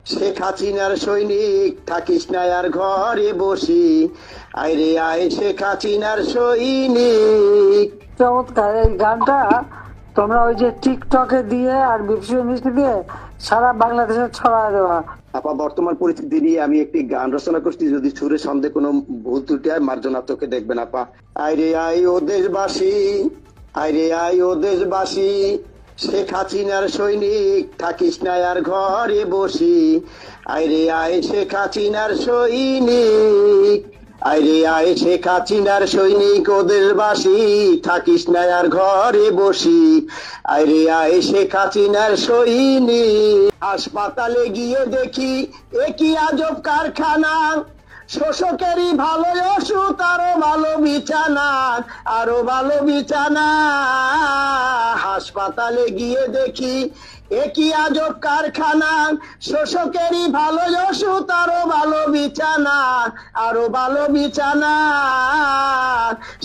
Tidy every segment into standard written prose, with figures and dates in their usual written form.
শেখ হাসিনার সৈনিক থাকিস না আর ঘরে বসি, আইরে আয় শেখ হাসিনার সৈনিক। চমৎকার এই গানটা তোমরা ওই যে টিকটকে দিয়ে আর বিপসি মিষ্টি দিয়ে সারা বাংলাদেশে ছড়ায় দেওয়া। আপা, বর্তমান পরিস্থিতি নিয়ে আমি একটি গান রচনা করছি, যদি সুরে সন্দেহ কোনো ভুল ত্রুটি হয় মার্জনা চোখে দেখবেন আপা। আইরে আয় ও দেশবাসী, আইরে আয় ও দেশবাসী, শেখ হাসিনার সৈনিক থাকিস না আর ঘরে বসি, আইরে আয় শেখ হাসিনার সৈনিক। আইরে আয় শেখ হাসিনার সৈনিক ও দেশবাসী, থাকিস না আর ঘরে বসি, আইরে আয় শেখ হাসিনার সৈনিক। হাসপাতালে গিয়ে দেখি একই আজব কারখানা, শোষকেরই ভালো ওষুধ, আরো ভালো বিছানা, আরো ভালো বিছানা। হাসপাতালে গিয়ে দেখি একই আজব কারখানা, শোষকেরই ভালো ওষুধ, আরো ভালো বিছানা, আরো ভালো বিছানা।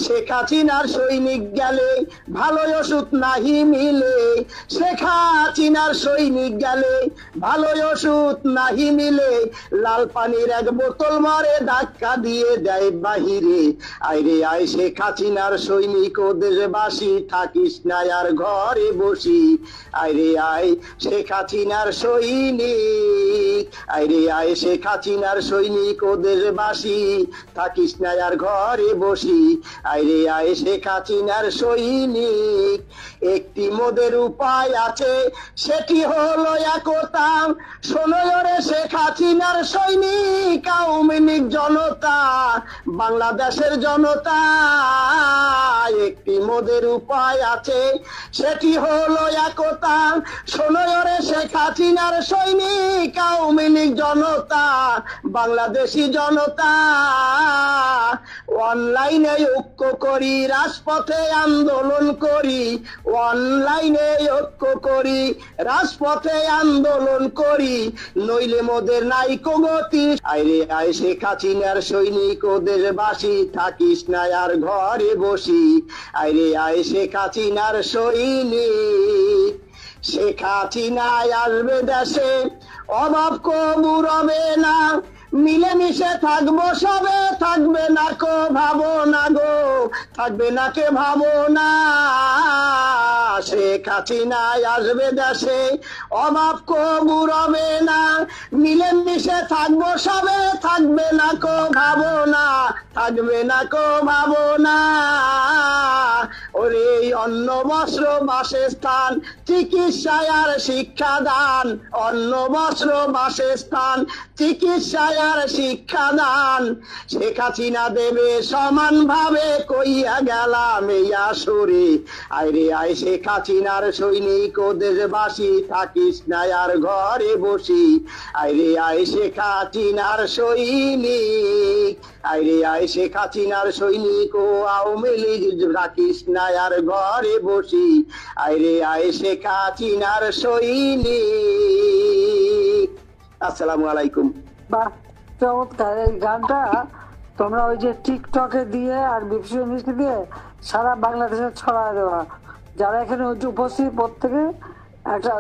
শেখ হাসিনার সৈনিক গেলে ভালো ওষুধ নাহি মিলে, শেখ হাসিনার সৈনিক গেলে ভালো ওষুধ নাহি মিলে, লাল পানির এক বোতল মারে ধাক্কা দিয়ে দেয় বাহিরে। আইরে আয় শেখ হাসিনার সৈনিক ও দেশবাসী, থাকিস না আর ঘরে বসি, আইরে আয় শেখ হাসিনার সৈনিক। আইরে আয় শেখ হাসিনার সৈনিক ও দেশবাসী, থাকিস না আর ঘরে বসি, আইরে আয় শেখ হাসিনার সৈনিক। একটি মোদের উপায় আছে, সেটি হলো একতা, শোনো রে শেখ হাসিনার সৈনিক, আওয়ামী লীগ জনতা, বাংলাদেশের জনতা। একটি মোদের উপায় আছে, সেটি হলো একতা, শোনো রে শেখ হাসিনার সৈনিক, আওয়ামী লীগ জনতা, বাংলাদেশি জনতা। অনলাইনে ঐক্য করি, রাজপথে আন্দোলন করি, অনলাইনে ঐক্য করি, রাজপথে আন্দোলন করি, নইলে মোদের নাইকো গতি। আইরে আয় শেখ হাসিনার সৈনিক ও দেশবাসী, থাকিস না আর ঘরে বসি, আইরে আয় শেখ হাসিনার সৈনিক। শেখ হাসিনায় আসবে দেশে, অভাব কবু রবে না, মিলেমিশে থাকবো সবে, থাকবে না কো ভাবনা গো, থাকবে না কে ভাবনা। শেখ হাসিনায় আসবে দেশে, অভাব কবু রবে না, মিলেমিশে থাকবো সবে, থাকবে না কো ভাবনা, থাকবে না কো ভাবনা। ওরে অন্ন বস্ত্র বাসস্থান, চিকিৎসায় আর শিক্ষাদান, অন্ন বস্ত্র বাসস্থান, চিকিৎসায় আর শিক্ষাদান, শেখ হাসিনা দেবে সমান ভাবে, কইয়া গেলাম এই আসরে। আইরে আয় শেখ হাসিনার সৈনিক ও দেশবাসী, থাকিস না আর ঘরে বসি, আইরে আয় শেখ হাসিনার সৈনিক। আইরে আয় শেখ হাসিনার সৈনিক ও আওয়ামী লীগ, রাখিস না আর ঘরে বসি, আইরে আয় শেখ হাসিনার সৈনিক। আসসালামু আলাইকুম। বাহ, চমৎকার এই গানটা তোমরা ওই যে টিকটকে দিয়ে আর বিপসি মিষ্টি দিয়ে সারা বাংলাদেশে ছড়ায় দেওয়া। যারা এখানে উপস্থিত প্রত্যেকে একটা